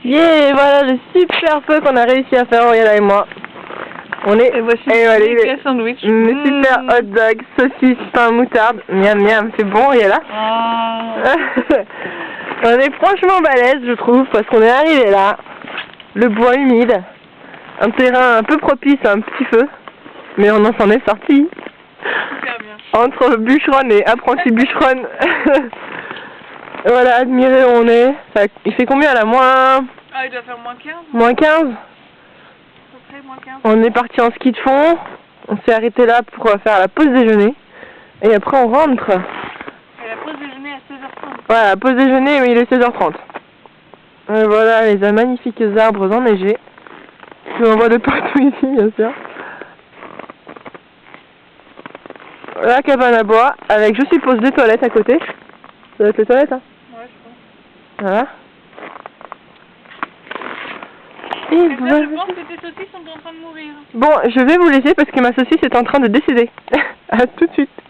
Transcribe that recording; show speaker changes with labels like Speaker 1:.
Speaker 1: Yeah, voilà le super feu qu'on a réussi à faire, Auriella et moi. On est...
Speaker 2: Et voici
Speaker 1: voilà,
Speaker 2: le sandwich.
Speaker 1: Super hot dog, saucisse, pain, moutarde. Miam miam, c'est bon, Auriella. On est franchement balèze, je trouve, parce qu'on est arrivé là. Le bois humide. Un terrain un peu propice à un petit feu. Mais on s'en est sorti.
Speaker 2: Super bien.
Speaker 1: Entre bûcheronne et apprenti bûcheronne. Voilà, admirez où on est. Il fait combien là?
Speaker 2: Ah, il doit faire moins 15.
Speaker 1: Moins 15?
Speaker 2: À peu près, moins 15.
Speaker 1: On est parti en ski de fond. On s'est arrêté là pour faire la pause déjeuner. Et après on rentre.
Speaker 2: Et la pause déjeuner à 16h30.
Speaker 1: Voilà, pause déjeuner, mais il est 16h30. Et voilà les magnifiques arbres enneigés. On voit de partout ici, bien sûr. La cabane à bois, avec je suppose des toilettes à côté. Ça doit être les toilettes, hein?
Speaker 2: Ouais, je pense.
Speaker 1: Voilà.
Speaker 2: Et là, je pense que tes saucisses sont en train de mourir.
Speaker 1: Bon, je vais vous laisser parce que ma saucisse est en train de décéder. À tout de suite.